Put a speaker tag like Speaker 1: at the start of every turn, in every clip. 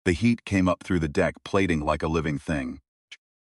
Speaker 1: The heat came up through the deck plating like a living thing.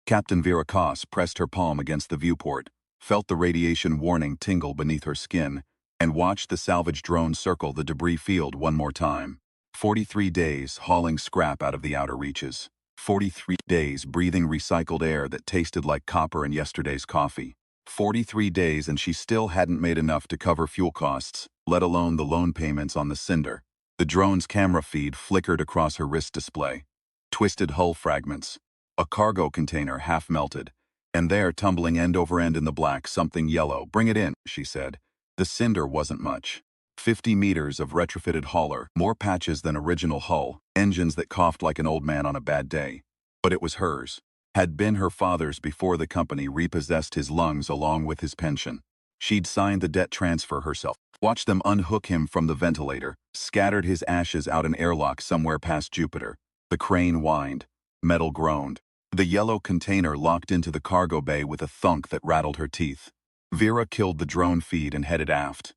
Speaker 1: Captain Vera Koss pressed her palm against the viewport, felt the radiation warning tingle beneath her skin, and watched the salvage drone circle the debris field one more time. 43 days hauling scrap out of the outer reaches. 43 days breathing recycled air that tasted like copper in yesterday's coffee. 43 days and she still hadn't made enough to cover fuel costs, let alone the loan payments on the Cinder. The drone's camera feed flickered across her wrist display. Twisted hull fragments. A cargo container half melted. And there, tumbling end over end in the black, something yellow. "Bring it in," she said. The Cinder wasn't much. 50 meters of retrofitted hauler, more patches than original hull, engines that coughed like an old man on a bad day. But it was hers. Had been her father's before the company repossessed his lungs along with his pension. She'd signed the debt transfer herself, watched them unhook him from the ventilator, scattered his ashes out an airlock somewhere past Jupiter. The crane whined. Metal groaned. The yellow container locked into the cargo bay with a thunk that rattled her teeth. Vera killed the drone feed and headed aft.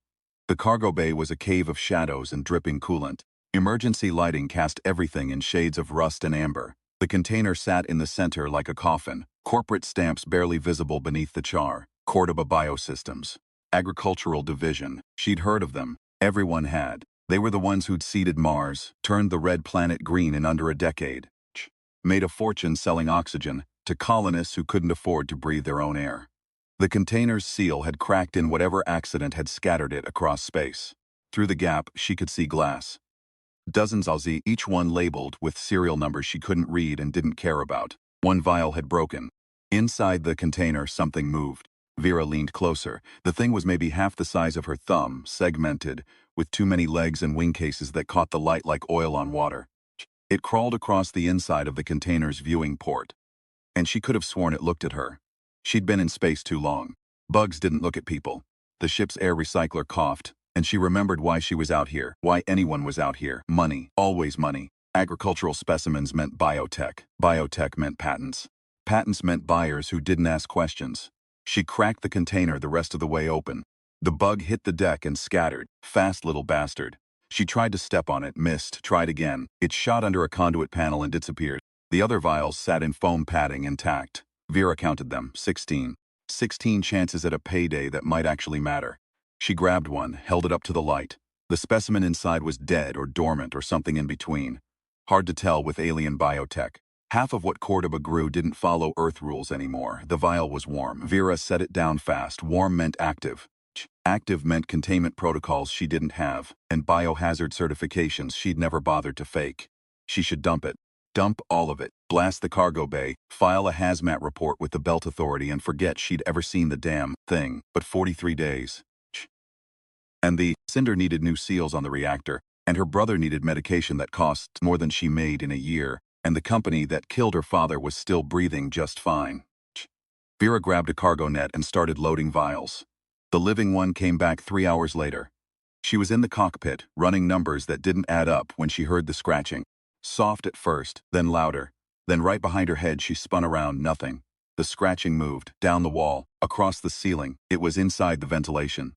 Speaker 1: The cargo bay was a cave of shadows and dripping coolant. Emergency lighting cast everything in shades of rust and amber. The container sat in the center like a coffin, corporate stamps barely visible beneath the char. Cordoba Biosystems. Agricultural Division. She'd heard of them. Everyone had. They were the ones who'd seeded Mars, turned the red planet green in under a decade. Made a fortune selling oxygen to colonists who couldn't afford to breathe their own air. The container's seal had cracked in whatever accident had scattered it across space. Through the gap, she could see glass. Dozens of these, each one labeled with serial numbers she couldn't read and didn't care about. One vial had broken. Inside the container, something moved. Vera leaned closer. The thing was maybe half the size of her thumb, segmented, with too many legs and wing cases that caught the light like oil on water. It crawled across the inside of the container's viewing port. And she could have sworn it looked at her. She'd been in space too long. Bugs didn't look at people. The ship's air recycler coughed, and she remembered why she was out here, why anyone was out here. Money. Always money. Agricultural specimens meant biotech. Biotech meant patents. Patents meant buyers who didn't ask questions. She cracked the container the rest of the way open. The bug hit the deck and scattered. Fast little bastard. She tried to step on it, missed, tried again. It shot under a conduit panel and disappeared. The other vials sat in foam padding intact. Vera counted them, 16. 16 chances at a payday that might actually matter. She grabbed one, held it up to the light. The specimen inside was dead or dormant or something in between. Hard to tell with alien biotech. Half of what Cordoba grew didn't follow Earth rules anymore. The vial was warm. Vera set it down fast. Warm meant active. Active meant containment protocols she didn't have, and biohazard certifications she'd never bothered to fake. She should dump it. Dump all of it. Blast the cargo bay, file a hazmat report with the Belt Authority and forget she'd ever seen the damn thing. But 43 days. And the Cinder needed new seals on the reactor, and her brother needed medication that cost more than she made in a year, and the company that killed her father was still breathing just fine. Vera grabbed a cargo net and started loading vials. The living one came back 3 hours later. She was in the cockpit, running numbers that didn't add up when she heard the scratching. Soft at first, then louder. Then right behind her head she spun around, nothing. The scratching moved, down the wall, across the ceiling. It was inside the ventilation.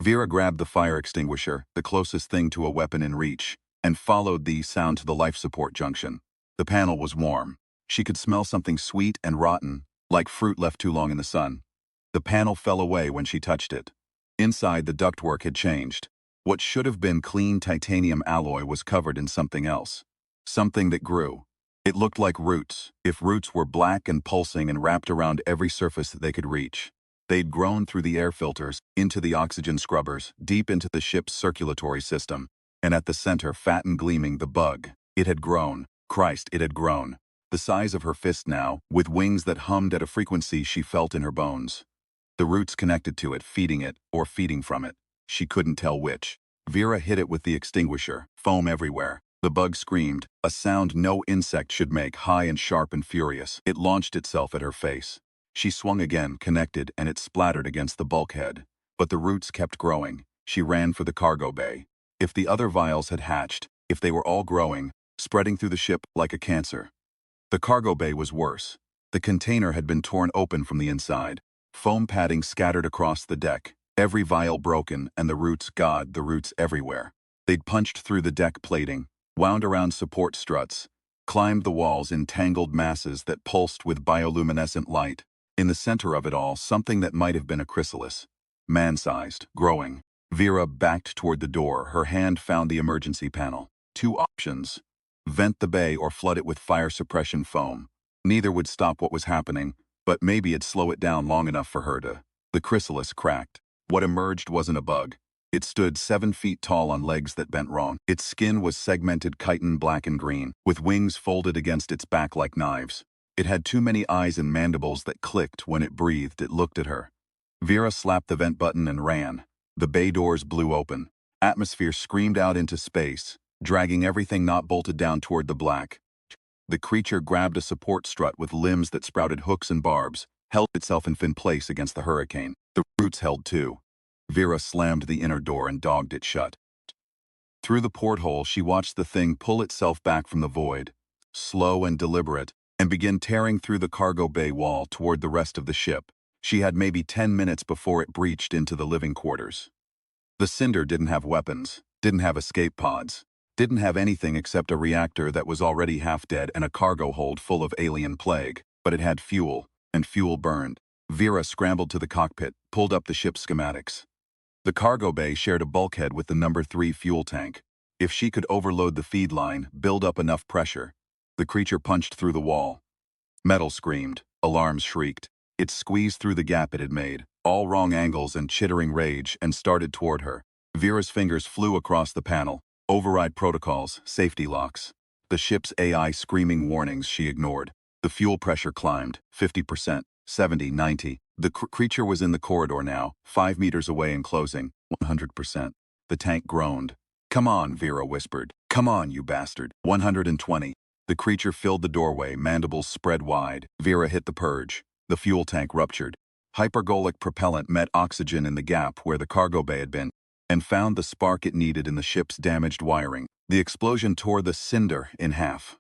Speaker 1: Vera grabbed the fire extinguisher, the closest thing to a weapon in reach, and followed the sound to the life support junction. The panel was warm. She could smell something sweet and rotten, like fruit left too long in the sun. The panel fell away when she touched it. Inside, the ductwork had changed. What should have been clean titanium alloy was covered in something else. Something that grew. It looked like roots, if roots were black and pulsing and wrapped around every surface that they could reach. They'd grown through the air filters, into the oxygen scrubbers, deep into the ship's circulatory system. And at the center, fat and gleaming, the bug. It had grown. Christ, it had grown. The size of her fist now, with wings that hummed at a frequency she felt in her bones. The roots connected to it, feeding it, or feeding from it. She couldn't tell which. Vera hit it with the extinguisher, foam everywhere. The bug screamed, a sound no insect should make, high and sharp and furious. It launched itself at her face. She swung again, connected, and it splattered against the bulkhead. But the roots kept growing. She ran for the cargo bay. If the other vials had hatched, if they were all growing, spreading through the ship like a cancer. The cargo bay was worse. The container had been torn open from the inside. Foam padding scattered across the deck. Every vial broken, and the roots, God, the roots everywhere. They'd punched through the deck plating, wound around support struts, climbed the walls in tangled masses that pulsed with bioluminescent light. In the center of it all, something that might have been a chrysalis. Man-sized, growing. Vera backed toward the door. Her hand found the emergency panel. Two options. Vent the bay or flood it with fire suppression foam. Neither would stop what was happening, but maybe it'd slow it down long enough for her to. The chrysalis cracked. What emerged wasn't a bug. It stood 7 feet tall on legs that bent wrong. Its skin was segmented chitin black and green, with wings folded against its back like knives. It had too many eyes and mandibles that clicked when it breathed. It looked at her. Vera slapped the vent button and ran. The bay doors blew open. Atmosphere screamed out into space, dragging everything not bolted down toward the black. The creature grabbed a support strut with limbs that sprouted hooks and barbs, held itself in place against the hurricane. The roots held too. Vera slammed the inner door and dogged it shut. Through the porthole, she watched the thing pull itself back from the void, slow and deliberate, and begin tearing through the cargo bay wall toward the rest of the ship. She had maybe 10 minutes before it breached into the living quarters. The Cinder didn't have weapons, didn't have escape pods, didn't have anything except a reactor that was already half dead and a cargo hold full of alien plague, but it had fuel, and fuel burned. Vera scrambled to the cockpit, pulled up the ship's schematics. The cargo bay shared a bulkhead with the number 3 fuel tank. If she could overload the feed line, build up enough pressure. The creature punched through the wall. Metal screamed, alarms shrieked. It squeezed through the gap it had made, all wrong angles and chittering rage, and started toward her. Vera's fingers flew across the panel. Override protocols, safety locks. The ship's AI screaming warnings she ignored. The fuel pressure climbed, 50%, 70, 90. The creature was in the corridor now, 5 meters away and closing, 100%. The tank groaned. "Come on," Vera whispered. "Come on, you bastard." 120. The creature filled the doorway, mandibles spread wide. Vera hit the purge. The fuel tank ruptured. Hypergolic propellant met oxygen in the gap where the cargo bay had been, and found the spark it needed in the ship's damaged wiring. The explosion tore the Cinder in half.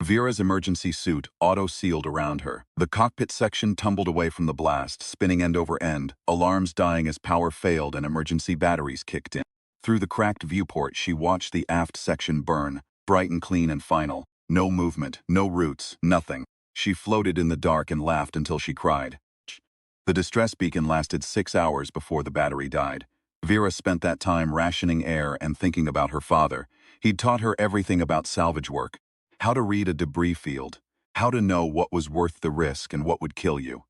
Speaker 1: Vera's emergency suit auto-sealed around her. The cockpit section tumbled away from the blast, spinning end over end, alarms dying as power failed and emergency batteries kicked in. Through the cracked viewport, she watched the aft section burn, bright and clean and final. No movement, no roots, nothing. She floated in the dark and laughed until she cried. The distress beacon lasted 6 hours before the battery died. Vera spent that time rationing air and thinking about her father. He'd taught her everything about salvage work. How to read a debris field. How to know what was worth the risk and what would kill you.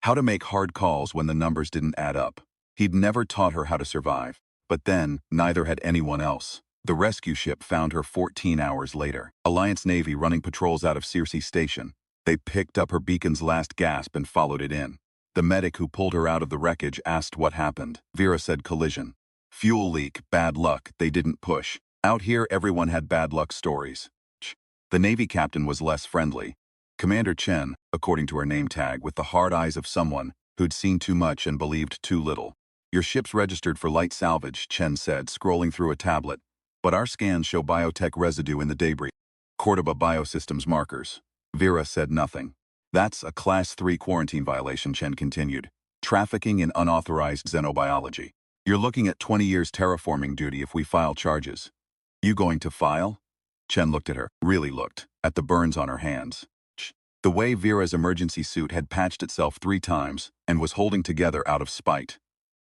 Speaker 1: How to make hard calls when the numbers didn't add up. He'd never taught her how to survive. But then, neither had anyone else. The rescue ship found her 14 hours later. Alliance Navy running patrols out of Circe Station. They picked up her beacon's last gasp and followed it in. The medic who pulled her out of the wreckage asked what happened. Vera said collision. Fuel leak, bad luck, they didn't push. Out here everyone had bad luck stories. The Navy captain was less friendly. Commander Chen, according to her name tag, with the hard eyes of someone who'd seen too much and believed too little. Your ship's registered for light salvage, Chen said, scrolling through a tablet. But our scans show biotech residue in the debris. Cordoba Biosystems markers. Vera said nothing. That's a Class 3 quarantine violation, Chen continued. Trafficking in unauthorized xenobiology. You're looking at 20 years terraforming duty if we file charges. You going to file? Chen looked at her, really looked, at the burns on her hands. The way Vera's emergency suit had patched itself 3 times and was holding together out of spite.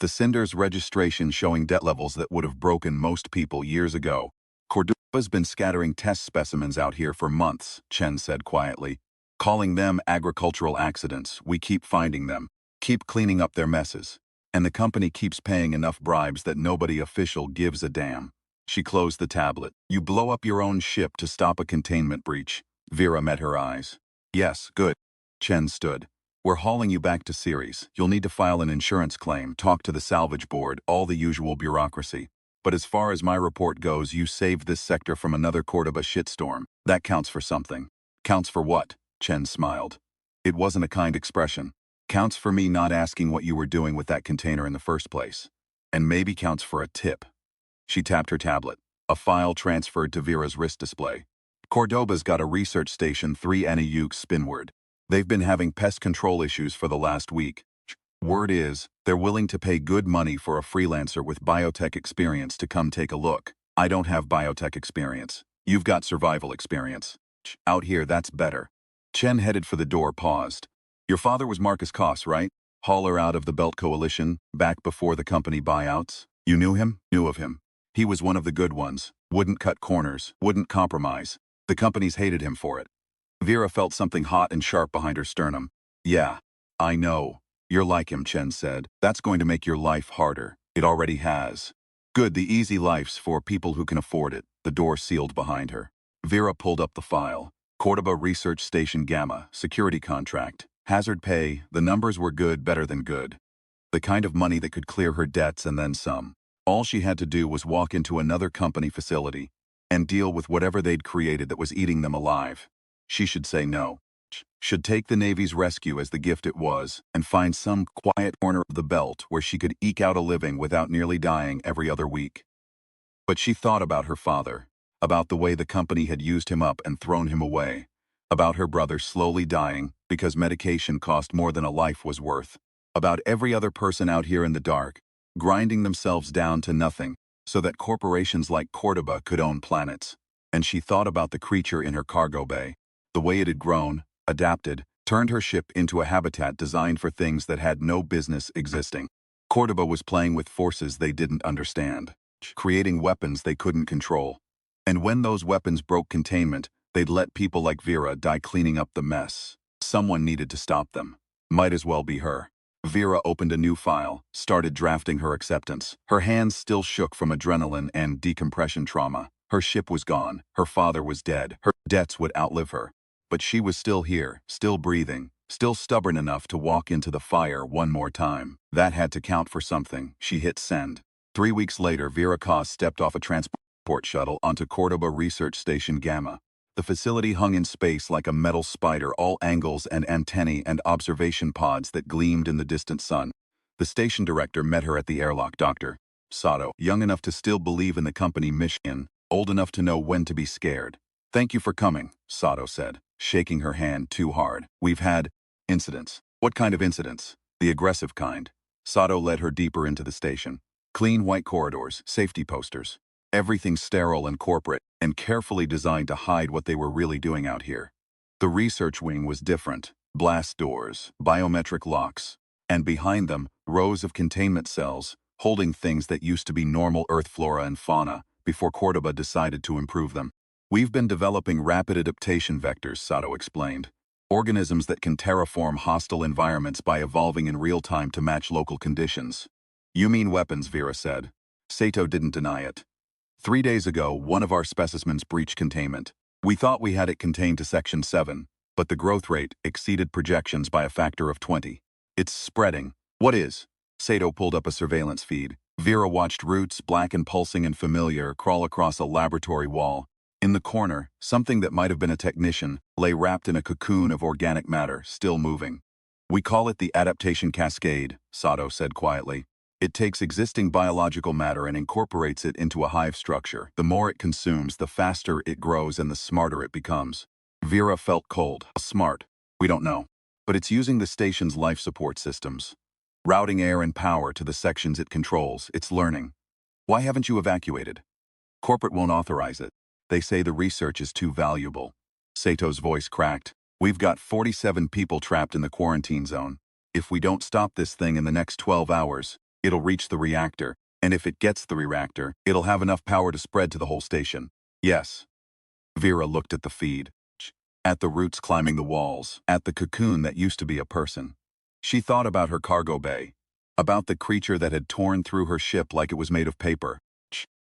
Speaker 1: The Cinder's registration showing debt levels that would have broken most people years ago. Cordoba's been scattering test specimens out here for months, Chen said quietly. Calling them agricultural accidents, we keep finding them, keep cleaning up their messes. And the company keeps paying enough bribes that nobody official gives a damn. She closed the tablet. You blow up your own ship to stop a containment breach. Vera met her eyes. Yes, good. Chen stood. We're hauling you back to Ceres. You'll need to file an insurance claim, talk to the salvage board, all the usual bureaucracy. But as far as my report goes, you saved this sector from another Cordoba shitstorm. That counts for something. Counts for what? Chen smiled. It wasn't a kind expression. Counts for me not asking what you were doing with that container in the first place. And maybe counts for a tip. She tapped her tablet. A file transferred to Vera's wrist display. Cordoba's got a research station 3 Anayuk spinward. They've been having pest control issues for the last week. Word is, they're willing to pay good money for a freelancer with biotech experience to come take a look. I don't have biotech experience. You've got survival experience. Out here, that's better. Chen headed for the door, paused. Your father was Marcus Koss, right? Hauler out of the Belt Coalition, back before the company buyouts. You knew him? Knew of him. He was one of the good ones. Wouldn't cut corners, wouldn't compromise. The companies hated him for it. Vera felt something hot and sharp behind her sternum. Yeah, I know. You're like him, Chen said. That's going to make your life harder. It already has. Good, the easy life's for people who can afford it. The door sealed behind her. Vera pulled up the file. Cordoba Research Station Gamma, security contract. Hazard pay, the numbers were good, better than good. The kind of money that could clear her debts and then some. All she had to do was walk into another company facility and deal with whatever they'd created that was eating them alive. She should say no. Should take the Navy's rescue as the gift it was and find some quiet corner of the belt where she could eke out a living without nearly dying every other week. But she thought about her father, about the way the company had used him up and thrown him away, about her brother slowly dying because medication cost more than a life was worth, about every other person out here in the dark, grinding themselves down to nothing so that corporations like Cordoba could own planets. And she thought about the creature in her cargo bay, the way it had grown, adapted, turned her ship into a habitat designed for things that had no business existing. Cordoba was playing with forces they didn't understand, creating weapons they couldn't control. And when those weapons broke containment, they'd let people like Vera die cleaning up the mess. Someone needed to stop them. Might as well be her. Vera opened a new file, started drafting her acceptance. Her hands still shook from adrenaline and decompression trauma. Her ship was gone. Her father was dead. Her debts would outlive her. But she was still here, still breathing, still stubborn enough to walk into the fire one more time. That had to count for something. She hit send. 3 weeks later, Vera Koss stepped off a transport shuttle onto Cordoba Research Station Gamma. The facility hung in space like a metal spider, all angles and antennae and observation pods that gleamed in the distant sun. The station director met her at the airlock. Dr. Sato, young enough to still believe in the company mission, old enough to know when to be scared. Thank you for coming, Sato said, shaking her hand too hard. We've had incidents. What kind of incidents? The aggressive kind. Sato led her deeper into the station. Clean white corridors, safety posters. Everything sterile and corporate, and carefully designed to hide what they were really doing out here. The research wing was different. Blast doors, biometric locks, and behind them, rows of containment cells, holding things that used to be normal Earth flora and fauna before Cordoba decided to improve them. We've been developing rapid adaptation vectors, Sato explained. Organisms that can terraform hostile environments by evolving in real time to match local conditions. You mean weapons, Vera said. Sato didn't deny it. 3 days ago, one of our specimens breached containment. We thought we had it contained to Section 7, but the growth rate exceeded projections by a factor of 20. It's spreading. What is? Sato pulled up a surveillance feed. Vera watched roots, black and pulsing and familiar, crawl across a laboratory wall. In the corner, something that might have been a technician lay wrapped in a cocoon of organic matter, still moving. We call it the adaptation cascade, Sato said quietly. It takes existing biological matter and incorporates it into a hive structure. The more it consumes, the faster it grows and the smarter it becomes. Vera felt cold. Smart? We don't know. But it's using the station's life support systems. Routing air and power to the sections it controls. It's learning. Why haven't you evacuated? Corporate won't authorize it. They say the research is too valuable. Sato's voice cracked. We've got 47 people trapped in the quarantine zone. If we don't stop this thing in the next 12 hours, it'll reach the reactor, and if it gets the reactor, it'll have enough power to spread to the whole station. Yes. Vera looked at the feed, at the roots climbing the walls, at the cocoon that used to be a person. She thought about her cargo bay, about the creature that had torn through her ship like it was made of paper.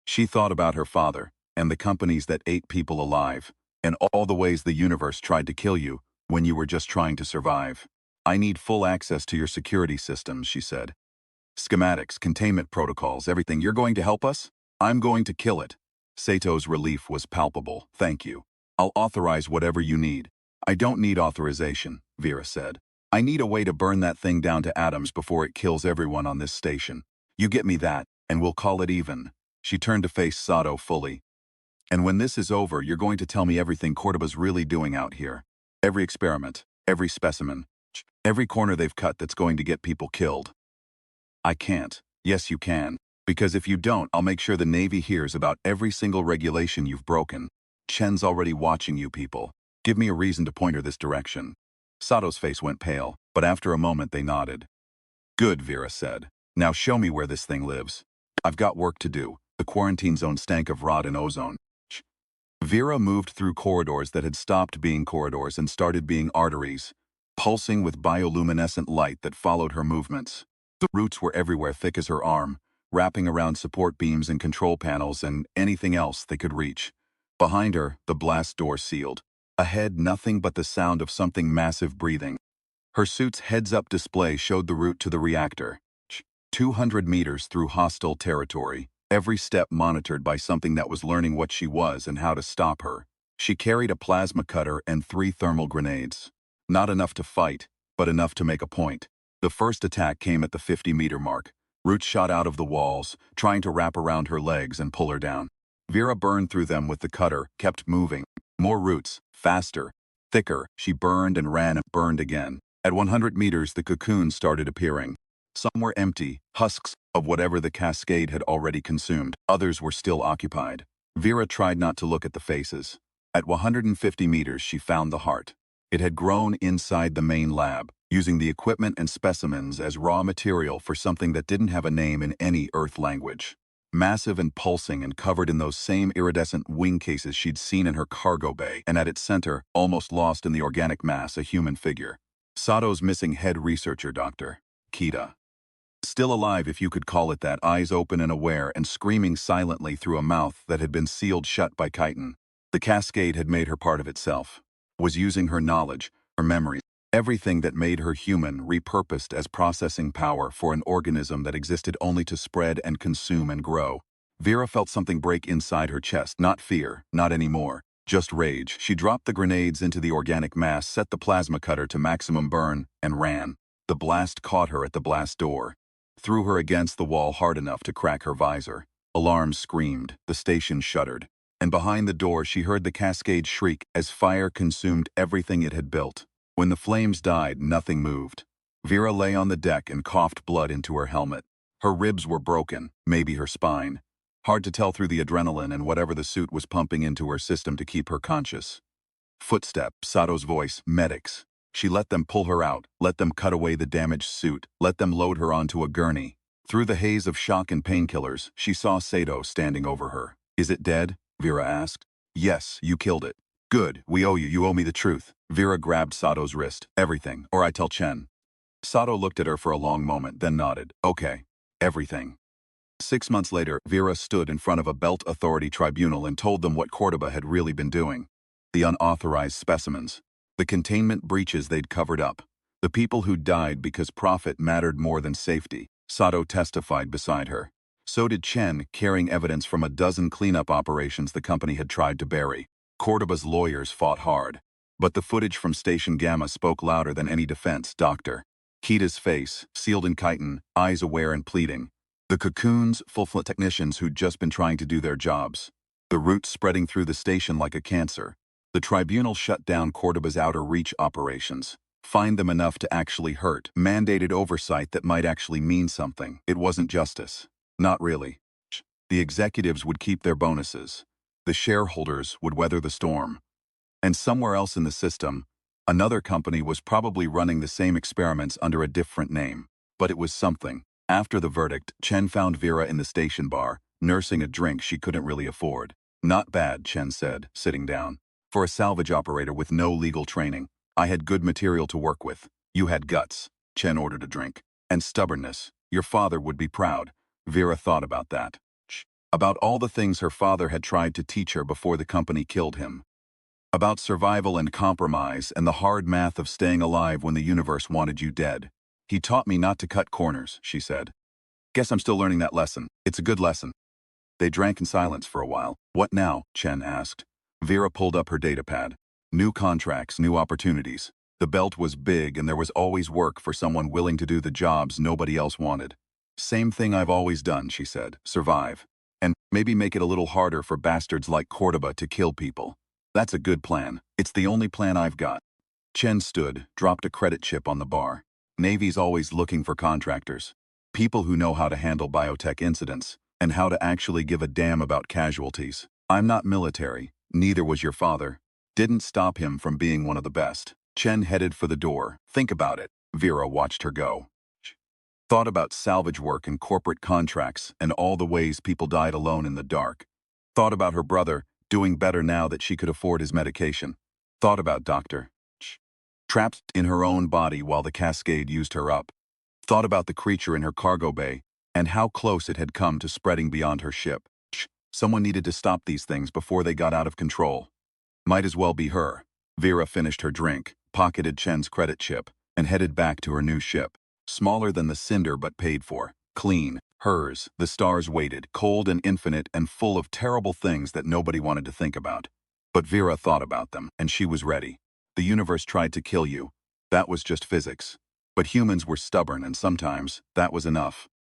Speaker 1: She thought about her father, and the companies that ate people alive, and all the ways the universe tried to kill you when you were just trying to survive. I need full access to your security systems, she said. Schematics, containment protocols, everything. You're going to help us? I'm going to kill it. Sato's relief was palpable. Thank you. I'll authorize whatever you need. I don't need authorization, Vera said. I need a way to burn that thing down to atoms before it kills everyone on this station. You get me that, and we'll call it even. She turned to face Sato fully. And when this is over, you're going to tell me everything Cordoba's really doing out here. Every experiment, every specimen, every corner they've cut that's going to get people killed. I can't. Yes, you can. Because if you don't, I'll make sure the Navy hears about every single regulation you've broken. Chen's already watching you people. Give me a reason to point her this direction. Sato's face went pale, but after a moment they nodded. Good, Vera said. Now show me where this thing lives. I've got work to do. The quarantine zone stank of rot and ozone. Vera moved through corridors that had stopped being corridors and started being arteries, pulsing with bioluminescent light that followed her movements. The roots were everywhere, thick as her arm, wrapping around support beams and control panels and anything else they could reach. Behind her, the blast door sealed. Ahead, nothing but the sound of something massive breathing. Her suit's heads-up display showed the route to the reactor. 200 meters through hostile territory, every step monitored by something that was learning what she was and how to stop her. She carried a plasma cutter and 3 thermal grenades. Not enough to fight, but enough to make a point. The first attack came at the 50-meter mark. Roots shot out of the walls, trying to wrap around her legs and pull her down. Vera burned through them with the cutter, kept moving. More roots, faster, thicker. She burned and ran and burned again. At 100 meters, the cocoons started appearing. Some were empty, husks of whatever the cascade had already consumed. Others were still occupied. Vera tried not to look at the faces. At 150 meters, she found the heart. It had grown inside the main lab, using the equipment and specimens as raw material for something that didn't have a name in any Earth language. Massive and pulsing and covered in those same iridescent wing cases she'd seen in her cargo bay, and at its center, almost lost in the organic mass, a human figure. Sato's missing head researcher, Dr. Kita. Still alive, if you could call it that, eyes open and aware and screaming silently through a mouth that had been sealed shut by chitin. The cascade had made her part of itself, was using her knowledge, her memories, everything that made her human, repurposed as processing power for an organism that existed only to spread and consume and grow. Vera felt something break inside her chest, not fear, not anymore, just rage. She dropped the grenades into the organic mass, set the plasma cutter to maximum burn, and ran. The blast caught her at the blast door, threw her against the wall hard enough to crack her visor. Alarms screamed, the station shuddered, and behind the door she heard the cascade shriek as fire consumed everything it had built. When the flames died, nothing moved. Vera lay on the deck and coughed blood into her helmet. Her ribs were broken, maybe her spine. Hard to tell through the adrenaline and whatever the suit was pumping into her system to keep her conscious. Footstep, Sato's voice, medics. She let them pull her out, let them cut away the damaged suit, let them load her onto a gurney. Through the haze of shock and painkillers, she saw Sato standing over her. Is it dead? Vera asked. Yes, you killed it. Good, we owe you owe me the truth. Vera grabbed Sato's wrist. Everything, or I tell Chen. Sato looked at her for a long moment, then nodded. Okay, everything. 6 months later, Vera stood in front of a Belt Authority tribunal and told them what Cordoba had really been doing. The unauthorized specimens. The containment breaches they'd covered up. The people who died because profit mattered more than safety. Sato testified beside her. So did Chen, carrying evidence from a dozen cleanup operations the company had tried to bury. Cordoba's lawyers fought hard. But the footage from Station Gamma spoke louder than any defense, Dr. Kita's face, sealed in chitin, eyes aware and pleading. The cocoons, full-fledged technicians who'd just been trying to do their jobs. The roots spreading through the station like a cancer. The tribunal shut down Cordoba's outer reach operations. Fined them enough to actually hurt. Mandated oversight that might actually mean something. It wasn't justice. Not really. The executives would keep their bonuses. The shareholders would weather the storm. And somewhere else in the system, another company was probably running the same experiments under a different name. But it was something. After the verdict, Chen found Vera in the station bar, nursing a drink she couldn't really afford. Not bad, Chen said, sitting down. For a salvage operator with no legal training, I had good material to work with. You had guts, Chen ordered a drink. And stubbornness. Your father would be proud. Vera thought about that. About all the things her father had tried to teach her before the company killed him. About survival and compromise and the hard math of staying alive when the universe wanted you dead. He taught me not to cut corners, she said. Guess I'm still learning that lesson. It's a good lesson. They drank in silence for a while. What now? Chen asked. Vera pulled up her datapad. New contracts, new opportunities. The belt was big and there was always work for someone willing to do the jobs nobody else wanted. Same thing I've always done, she said. Survive. And maybe make it a little harder for bastards like Cordoba to kill people. That's a good plan. It's the only plan I've got. Chen stood, dropped a credit chip on the bar. Navy's always looking for contractors. People who know how to handle biotech incidents, and how to actually give a damn about casualties. I'm not military. Neither was your father. didn't stop him from being one of the best. Chen headed for the door. Think about it. Vera watched her go. Thought about salvage work and corporate contracts and all the ways people died alone in the dark. Thought about her brother, doing better now that she could afford his medication. Thought about Dr. Trapped in her own body while the cascade used her up. Thought about the creature in her cargo bay and how close it had come to spreading beyond her ship. Someone needed to stop these things before they got out of control. Might as well be her. Vera finished her drink, pocketed Chen's credit chip, and headed back to her new ship. Smaller than the Cinder but paid for. Clean. Hers. The stars waited, cold and infinite and full of terrible things that nobody wanted to think about. But Vera thought about them, and she was ready. The universe tried to kill you. That was just physics. But humans were stubborn, and sometimes that was enough.